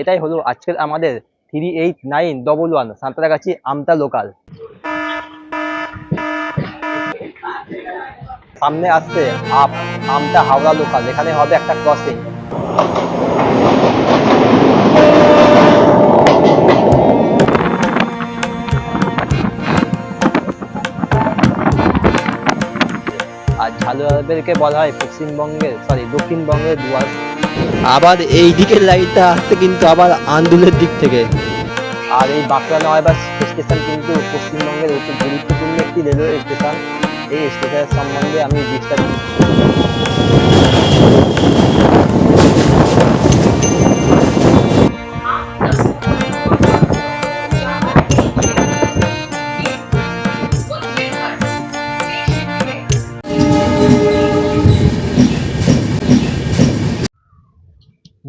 এটাই হলো আজকের আমাদের 38911 সাঁতরাগাছি আমতা লোকাল। সামনে আসছে আমতা হাওড়া লোকাল, এখানে হবে একটা ক্রসিং। আর ঝালুয়াদেরকে বলা হয় দক্ষিণবঙ্গের দুয়ার। আবার এই দিকের লাইনটা আসছে কিন্তু আবার আন্দুলের দিক থেকে। আর এই বাঁকুড়া নয়বার স্টেশন কিন্তু পশ্চিমবঙ্গের অতি গুরুত্বপূর্ণ একটি রেলওয়ে স্টেশন। এই স্টেশনের সম্বন্ধে আমি বিস্তারিত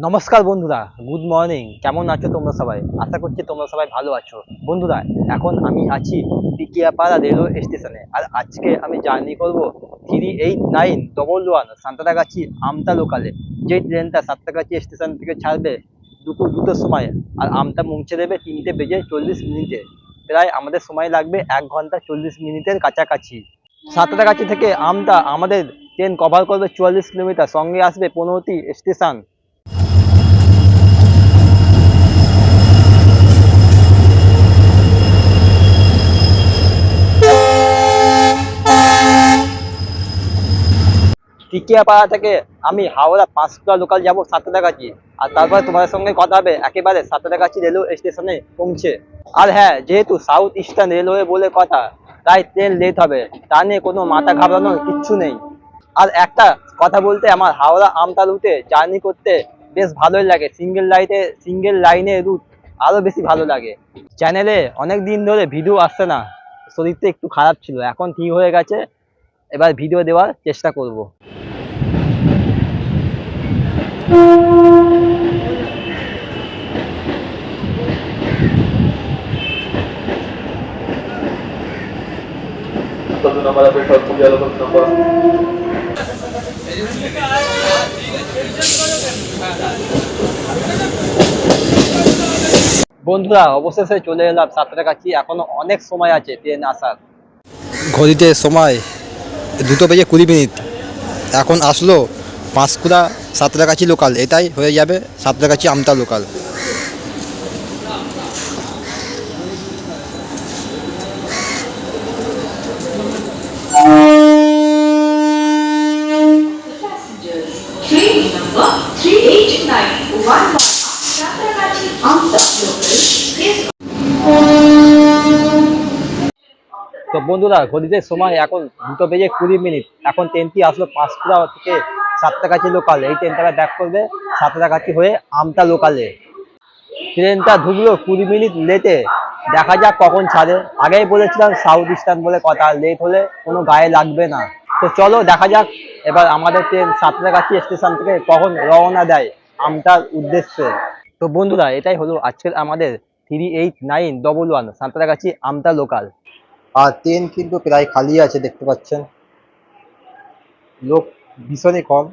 নমস্কার বন্ধুরা, গুড মর্নিং। কেমন আছো তোমরা সবাই? আশা করছি তোমরা সবাই ভালো আছো। বন্ধুরা, এখন আমি আছি টিকিয়াপাড়া রেলওয়ে স্টেশনে। আর আজকে আমি জার্নি করব 38911 সাঁতরাগাছি আমতা লোকালে। যে ট্রেনটা সাঁতরাগাছি স্টেশন থেকে ছাড়বে দুপুর 2টোর সময়, আর আমতা পৌঁছে দেবে 3:40 প্রায় আমাদের সময় লাগবে 1 ঘন্টা 40 মিনিটের কাছাকাছি। সাঁতরাগাছি থেকে আমতা আমাদের ট্রেন কভার করবে 44 কিলোমিটার, সঙ্গে আসবে 15টি স্টেশন। টিকিয়াপাড়া থেকে আমি হাওড়া পাঁশকুড়া লোকাল যাব সাঁতরাগাছি, আর তারপরে তোমাদের সঙ্গে কথা হবে একেবারে সাঁতরাগাছি রেলওয়ে স্টেশনে পৌঁছে। আর হ্যাঁ, যেহেতু সাউথ ইস্টার্ন রেলওয়ে বলে কথা, তাই ট্রেন লেট হবে, তা নিয়ে কোনো মাথা ঘাবড়ানোর কিচ্ছু নেই। আর একটা কথা বলতে, আমার হাওড়া আমতা রুটে জার্নি করতে বেশ ভালোই লাগে। সিঙ্গেল লাইনে রুট আরো বেশি ভালো লাগে। চ্যানেলে অনেক দিন ধরে ভিডিও আসছে না, শরীরটা একটু খারাপ ছিল, এখন ঠিক হয়ে গেছে। এবার ভিডিও দেওয়ার চেষ্টা করব। বন্ধুরা, অবশেষে চলে এলাম সাঁতরাগাছি। এখনো অনেক সময় আছে ট্রেন আসার। ঘড়িতে সময় 2:20। এখন আসলো পাঁশকুড়া সাঁতরাগাছি লোকাল, এটাই হয়ে যাবে সাঁতরাগাছি আমতা লোকাল। তো বন্ধুরা, ঘড়িতে সময় এখন 2:20। এখন ট্রেনটি আসলো পাঁশকুড়া থেকে সাঁতরাগাছি লোকাল। এই ট্রেনটা ব্যাক করবে সাঁতরাগাছি হয়ে আমতা লোকালে। ট্রেনটা ঢুকলো 20 মিনিট লেটে, দেখা যাক কখন ছাড়ে। আগেই বলেছিলাম সাউথ ইস্টার্ন বলে কথা, লেট হলে কোনো গায়ে লাগবে না। তো চলো দেখা যাক এবার আমাদের ট্রেন সাঁতরাগাছি স্টেশন থেকে কখন রওনা দেয় আমতার উদ্দেশ্যে। তো বন্ধুরা, এটাই হলো আজকের আমাদের 38911 সাঁতরাগাছি আমতা লোকাল। আর ট্রেন কিন্তু প্রায় খালি আছে, দেখতে পাচ্ছেন, লোক ভীষণই কম।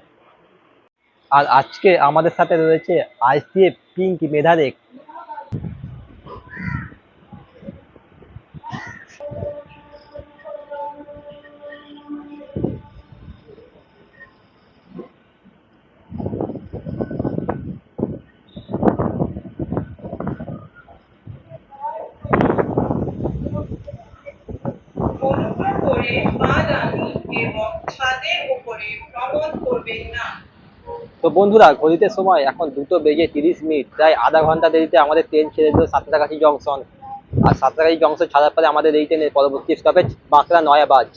আর আজকে আমাদের সাথে রয়েছে আইসিএফ পিঙ্ক মেধারেক। অনুগ্রহ করে পাদানি এবং ছাদের উপরে ভ্রমণ করবেন না। তো বন্ধুরা, ঘড়িতে সময় এখন 2:30। প্রায় আধা ঘন্টা দেরিতে আমাদের ট্রেন ছেড়ে দিল সাঁতরাগাছি জংশন। আর সাঁতরাগাছি জংশন ছাড়ার পরে আমাদের এই ট্রেনের পরবর্তী stoppage Bankura Nayabaj.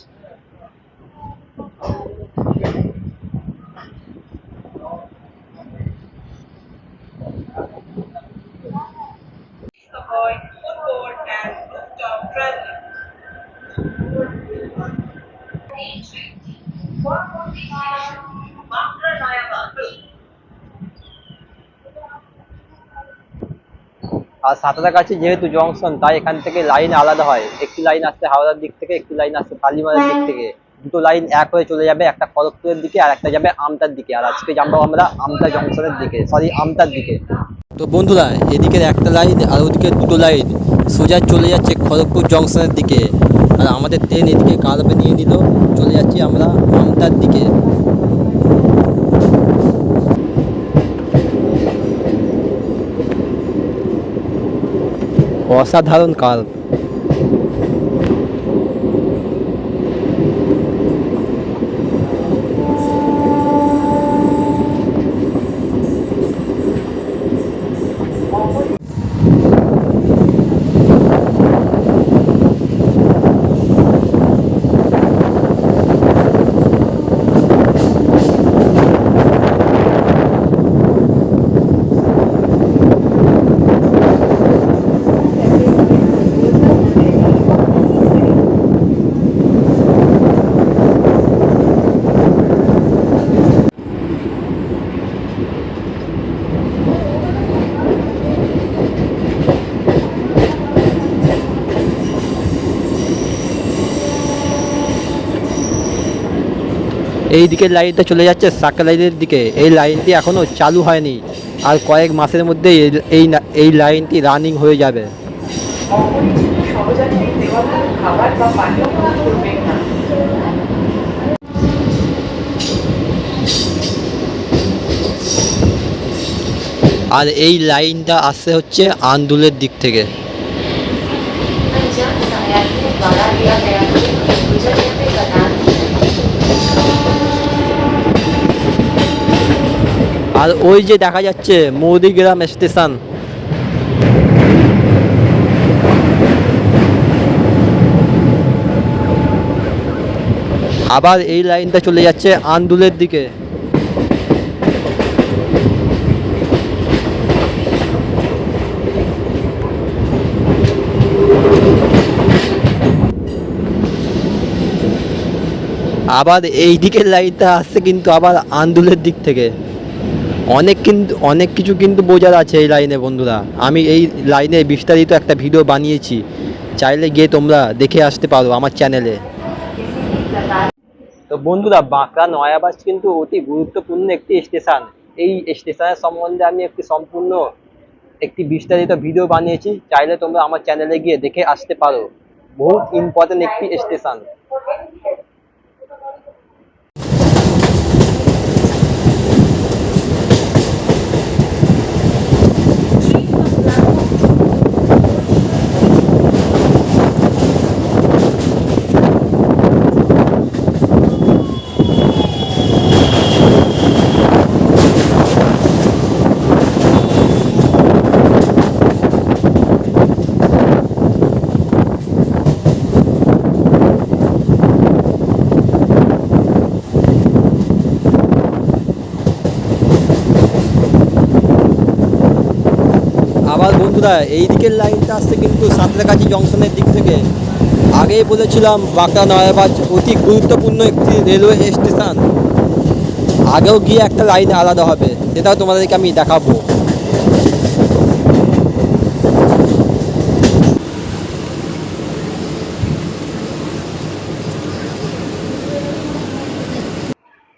Avoid footboard and rooftop traveling. Bankura Nayabad. আর সাঁতরাগাছি যেহেতু জংশন, তাই এখান থেকে লাইন আলাদা হয়। একটি লাইন আসছে হাওড়ার দিক থেকে, একটি লাইন আসছে টালিমারের দিক থেকে। দুটো লাইন এক হয়ে চলে যাবে, একটা খড়গপুরের দিকে আর একটা যাবে আমতার দিকে। আর আজকে যাবো আমরা আমতা জংশনের দিকে, আমতার দিকে। তো বন্ধুরা, এদিকের একটা লাইন আর ওদিকে দুটো লাইন সোজা চলে যাচ্ছে খড়গপুর জংশনের দিকে, আর আমাদের ট্রেন এদিকে কালবে নিয়ে নিল, চলে যাচ্ছি আমরা আমতার দিকে। অসাধারণ কাল। এই দিকের লাইনটা চলে যাচ্ছে সাকলাইনের দিকে। এই লাইনটি এখনও চালু হয়নি, আর কয়েক মাসের মধ্যে এই লাইনটি রানিং হয়ে যাবে। অপরিচিত সহযাত্রীর দেওয়া খাবার বা পানীয় গ্রহণ করবেন না। আর এই লাইনটা আসছে হচ্ছে আন্দুলের দিক থেকে। আর ওই যে দেখা যাচ্ছে মৌদিগ্রাম স্টেশন। আবার এই লাইনটা চলে যাচ্ছে আন্দুলের দিকে। আবার এই দিকের লাইনটা আসছে কিন্তু আবার আন্দুলের দিক থেকে। অনেক কিছু কিন্তু বোঝার আছে এই লাইনে বন্ধুরা। আমি এই লাইনে বিস্তারিত একটা ভিডিও বানিয়েছি, চাইলে গিয়ে তোমরা দেখে আসতে পারো আমার চ্যানেলে। তো বন্ধুরা, বাঁকড়া নয়াবাস কিন্তু অতি গুরুত্বপূর্ণ একটি স্টেশন। এই স্টেশনের সম্বন্ধে আমি সম্পূর্ণ একটি বিস্তারিত ভিডিও বানিয়েছি, চাইলে তোমরা আমার চ্যানেলে গিয়ে দেখে আসতে পারো। বহুত ইম্পর্টেন্ট একটি স্টেশন। আবার বন্ধুরা, এই দিকের লাইনটা আসছে কিন্তু সাঁতরাগাছি জংশনের দিক থেকে। আগেই বলেছিলাম বাঁকড়া নয়াবাস অতি গুরুত্বপূর্ণ একটি রেলওয়ে স্টেশন। আগেও গিয়ে একটা লাইন আলাদা হবে, সেটাও তোমাদেরকে আমি দেখাবো।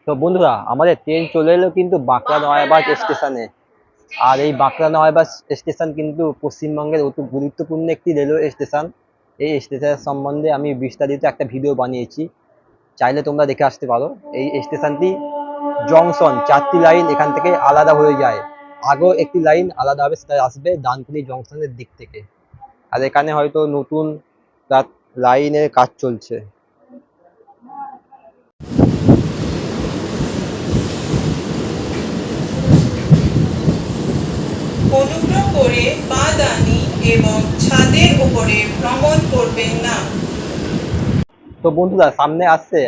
তো বন্ধুরা, আমাদের ট্রেন চলে এলো কিন্তু বাঁকড়া নয়াবাস স্টেশনে। আর এই বাঁকড়া নয়াবাস স্টেশন কিন্তু পশ্চিমবঙ্গের অতি গুরুত্বপূর্ণ একটি রেলওয়ে স্টেশন। এই স্টেশনের সম্বন্ধে আমি বিস্তারিত একটা ভিডিও বানিয়েছি, চাইলে তোমরা দেখে আসতে পারো। এই স্টেশনটি জংশন, 4টি লাইন এখান থেকে আলাদা হয়ে যায়। আগেও একটি লাইন আলাদা হবে, সেটা আসবে ডানকুনি জংশনের দিক থেকে। আর এখানে হয়তো নতুন লাইনের কাজ চলছে। অনুগ্রহ করে পাদানি এবং ছাদের উপরে ভ্রমণ করবেন না। তো বন্ধুরা, সামনে আসছে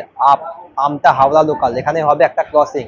আমতা হাওড়া লোকাল। এখানে হবে একটা ক্রসিং।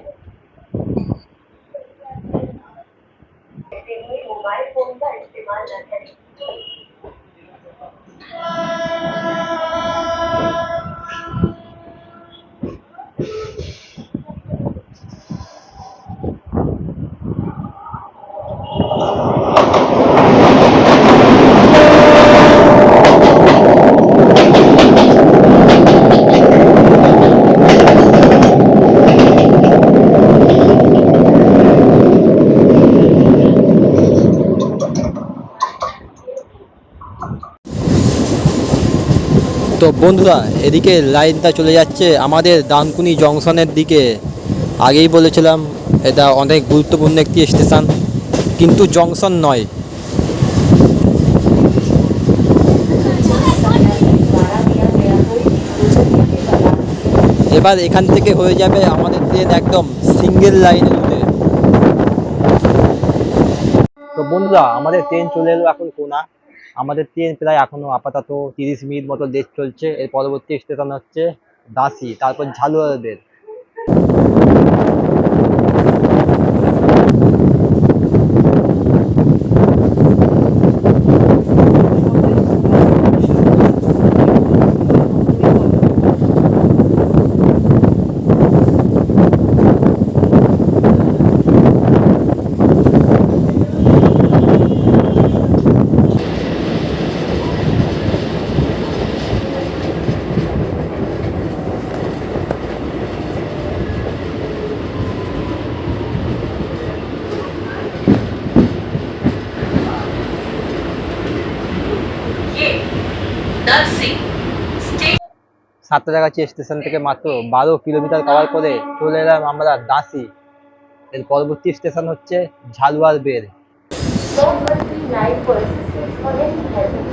তো বন্ধুরা, এদিকে লাইনটা চলে যাচ্ছে আমাদের ডানকুনি জংশনের দিকে। আগেই বলেছিলাম এটা অনেক গুরুত্বপূর্ণ একটি স্টেশন, কিন্তু জংশন নয়। এবার এখান থেকে হয়ে যাবে আমাদের ট্রেন একদম সিঙ্গেল লাইনে রুটে। তো বন্ধুরা, আমাদের ট্রেন চলে এলো এখন কোনা। আমাদের ট্রেন প্রায় এখনো আপাতত 30 মিনিট মতো লেট চলছে। এর পরবর্তী স্টেশন হচ্ছে দাসি, তারপর ঝালুয়ারবের। ये दर्शी সাঁতরাগাছি স্টেশন থেকে মাত্র 12 কিলোমিটার কভার করে চলে এলাম আমরা দাসি। এর পরবর্তী স্টেশন হচ্ছে ঝালুয়ারবের। Don't worry, life persists for any helping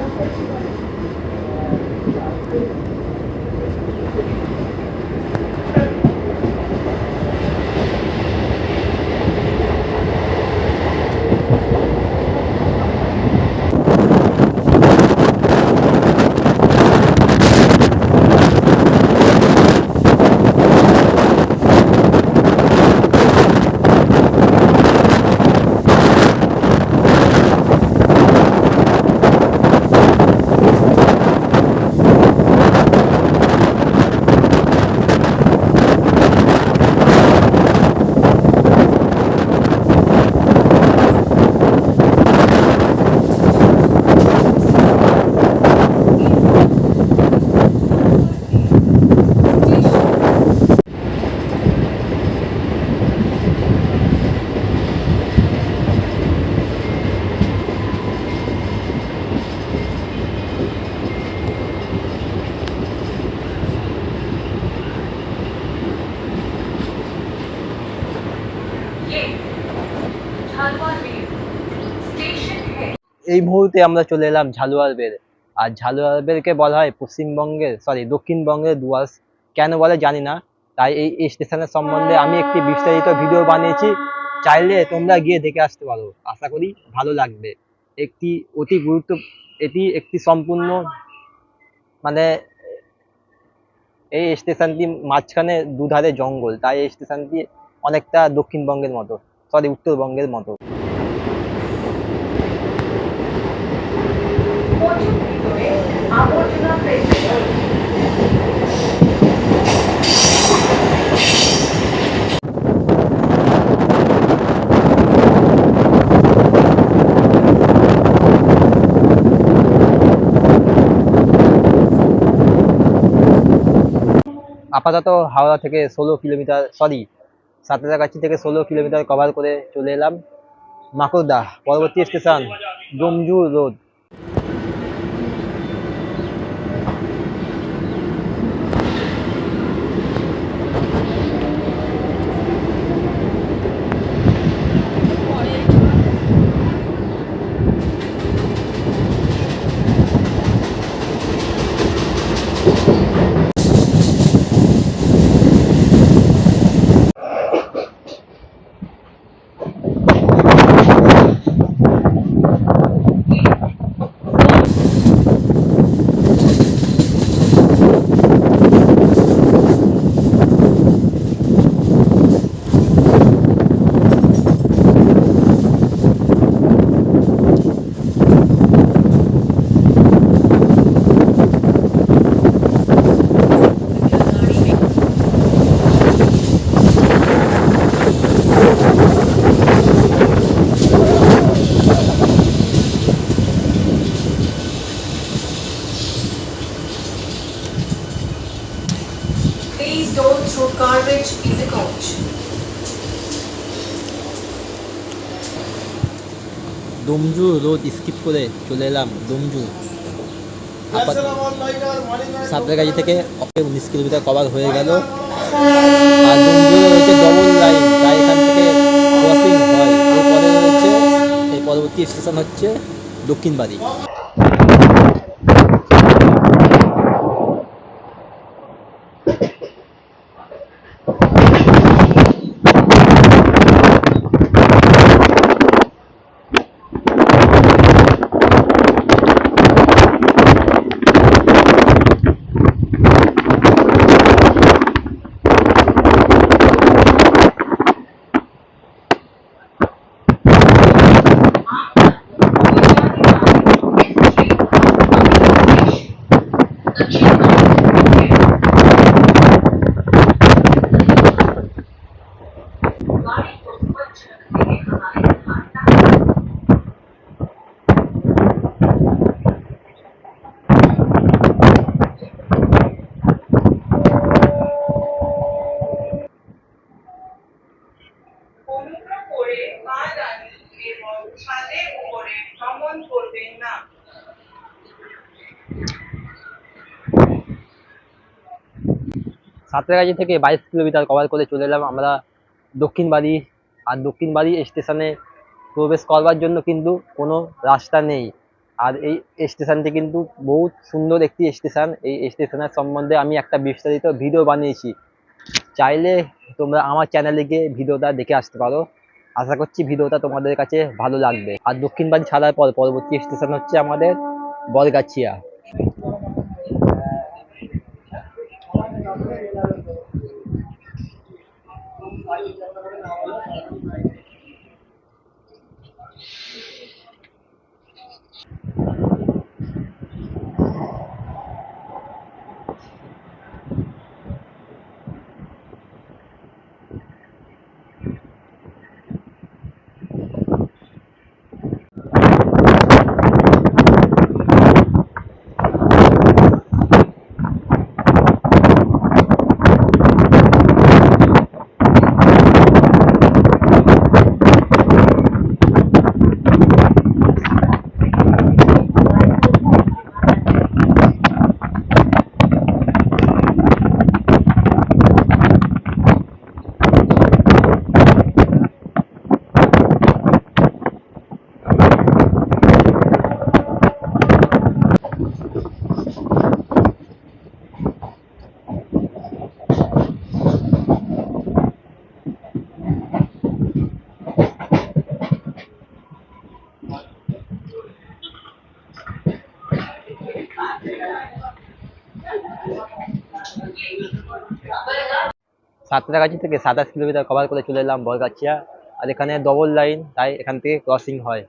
ये झालवाड़बेर स्टेशन है। এই মুহূর্তে আমরা চলে এলাম ঝালুয়ারবের। আর ঝালুয়ারবেরকে বলা হয় পশ্চিমবঙ্গের দক্ষিণবঙ্গের ডুয়ার্স। কেন বলে জানি না। তাই এই স্টেশনের সম্বন্ধে আমি একটি বিস্তারিত ভিডিও বানিয়েছি, চাইলে তোমরা গিয়ে দেখে আসতে পারো। আশা করি ভালো লাগবে। একটি অতি গুরুত্ব এটি একটি সম্পূর্ণ মানে এই স্টেশনটি মাঝখানে দুধারে জঙ্গল, তাই এই স্টেশনটি অনেকটা দক্ষিণবঙ্গের মতো, উত্তরবঙ্গের মতো। প্রচুর ভিতরে আবর্জনা ফেলতে হয়। আপাতত হাওড়া থেকে 16 কিলোমিটার, সাঁতরাগাছি থেকে 16 কিলোমিটার কভার করে চলে এলাম মাকুড়দা। পরবর্তী station ডোমজু road. Please don't throw garbage in the coach. ডোমজু road skip করে চলে এলাম ডোমজু। সাঁতরাগাছি থেকে 19 কিলোমিটার কভার হয়ে গেল। আর ডুমজুড়ে রয়েছে ডবল লাইন, তাই এখান থেকে ক্রসিং হয়। এরপরে রয়েছে এই পরবর্তী স্টেশন হচ্ছে দক্ষিণবাড়ি। অনুগ্রহ করে বাগানি এবং ছাদের উপরে ভ্রমণ করবেন না। সাঁতরাগাছি থেকে 22 কিলোমিটার কভার করে চলে এলাম আমরা দক্ষিণবাড়ি। আর দক্ষিণবাড়ি স্টেশনে প্রবেশ করবার জন্য কিন্তু কোনো রাস্তা নেই। আর এই স্টেশনটি কিন্তু বহুত সুন্দর একটি স্টেশন। এই স্টেশনের সম্বন্ধে আমি একটা বিস্তারিত ভিডিও বানিয়েছি, চাইলে তোমরা আমার চ্যানেলে গিয়ে ভিডিওটা দেখে আসতে পারো। আশা করছি ভিডিওটা তোমাদের কাছে ভালো লাগবে। আর দক্ষিণবাড়ি ছাড়ার পর পরবর্তী স্টেশন হচ্ছে আমাদের বরগাছিয়া। সাঁতরাগাছি থেকে 27 কিলোমিটার কভার করে চলে এলাম বরগাছিয়া। আর এখানে ডবল লাইন, তাই এখান থেকে ক্রসিং হয়।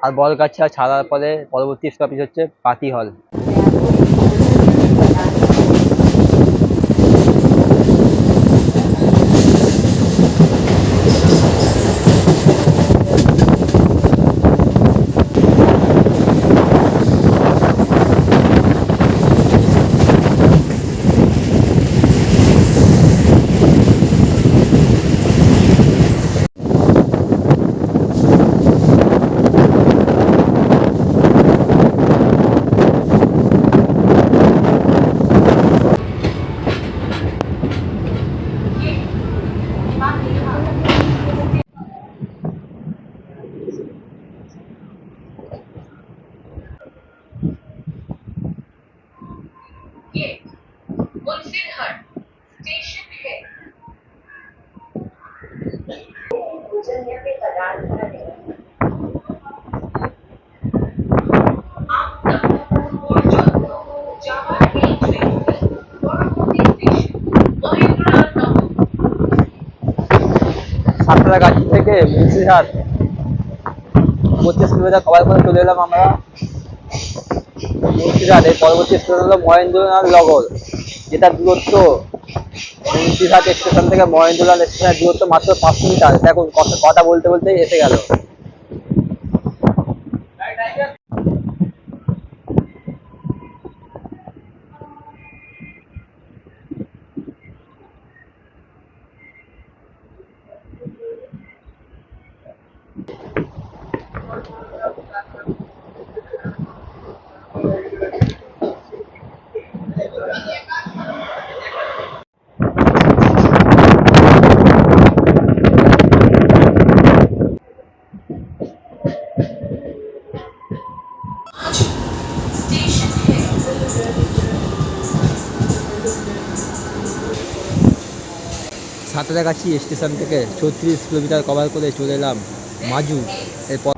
আর বরগাছিয়া ছাড়ার পরে পরবর্তী স্টপেজ হচ্ছে পাতিহল। ये मुंशीगढ़ स्टेशन है। भोजन पे पदार्थ करें। পর্যন্ত যাওয়ার এই ট্রেনটি পরবর্তী স্টেশন মহেন্দ্রনাথ। সাঁতরাগাছি থেকে মুন্সিরহাট 25 কিলোমিটার কভার করে চলে এলাম আমরা মুন্সিরহাট। এর পরবর্তী স্টেশন হলো মহেন্দ্রনাথ নগর, যেটা দূরত্ব মুন্সিরহাট স্টেশন থেকে মহেন্দ্রনাথ স্টেশনের দূরত্ব মাত্র 5 মিটার। দেখুন কথা বলতে বলতেই এসে গেল। সাঁতরাগাছি স্টেশন থেকে 36 কিলোমিটার কভার করে চলে এলাম মাজু। এরপর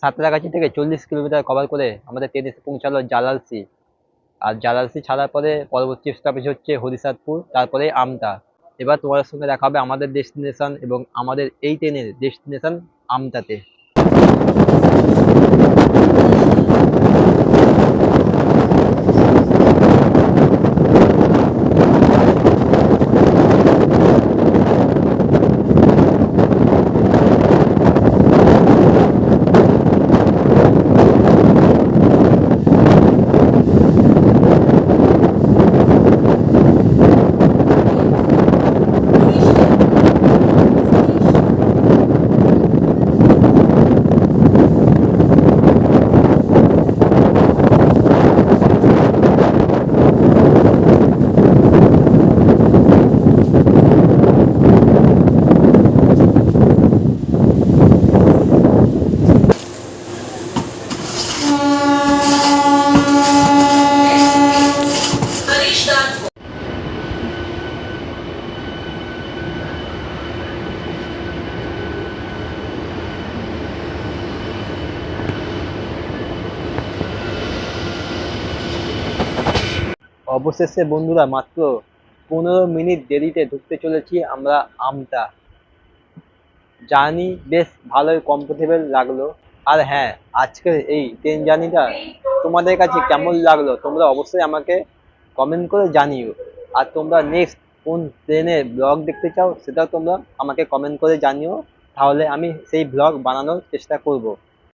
সাঁতরাগাছি থেকে 40 কিলোমিটার কভার করে আমাদের ট্রেন এসে পৌঁছালো জালালসি। আর জালালসি ছাড়ার পরে পরবর্তী স্টপেজ হচ্ছে হরিচাঁদপুর, তারপরে আমতা। এবার তোমাদের সঙ্গে দেখা হবে আমাদের ডেস্টিনেশন এবং আমাদের এই ট্রেনের ডেস্টিনেশন আমতাতে। অবশেষে বন্ধুরা মাত্র 15 মিনিট দেরিতে ঢুকতে চলেছি আমরা আমতা। জার্নি বেশ ভালোই কমফোর্টেবল লাগলো। আর হ্যাঁ, আজকের এই ট্রেন জার্নিটা তোমাদের কাছে কেমন লাগলো তোমরা অবশ্যই আমাকে কমেন্ট করে জানিও। আর তোমরা নেক্সট কোন ট্রেনের ব্লগ দেখতে চাও সেটাও তোমরা আমাকে কমেন্ট করে জানিও, তাহলে আমি সেই ব্লগ বানানোর চেষ্টা করব।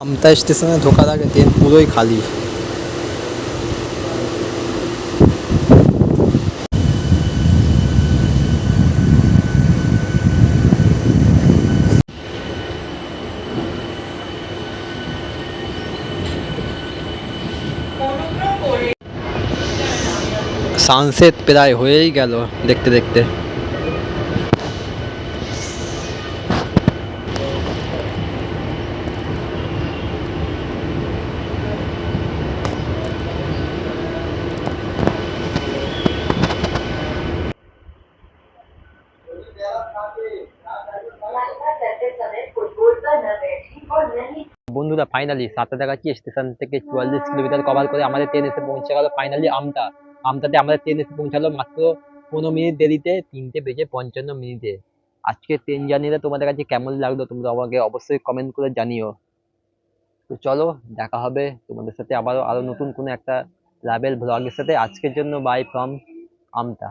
আমতা স্টেশনে ঢোকার আগে ট্রেন পুরোই খালি। অনুগ্রহ করে সানসেট প্রায় হয়েই গেল দেখতে দেখতে। यात्रा करते समय फुटबोर्ड पर न बैठें और न ही বন্ধুরা ফাইনালি সাঁতরাগাছি স্টেশন থেকে 44 কিলোমিটার কভার করে আমাদের ট্রেন এসে পৌঁছে গেল ফাইনালি আমতা। আমতাতে আমাদের ট্রেন এসে পৌঁছালো মাত্র 15 মিনিট দেরিতে, 3:55 আজকে ট্রেন জার্নিটা তোমাদের কাছে কেমন লাগলো তোমরা আমাকে অবশ্যই কমেন্ট করে জানিও। তো চলো, দেখা হবে তোমাদের সাথে আবারও আরো নতুন কোনো একটা ট্রাভেল ব্লগের সাথে। আজকের জন্য বাই ফ্রম আমতা।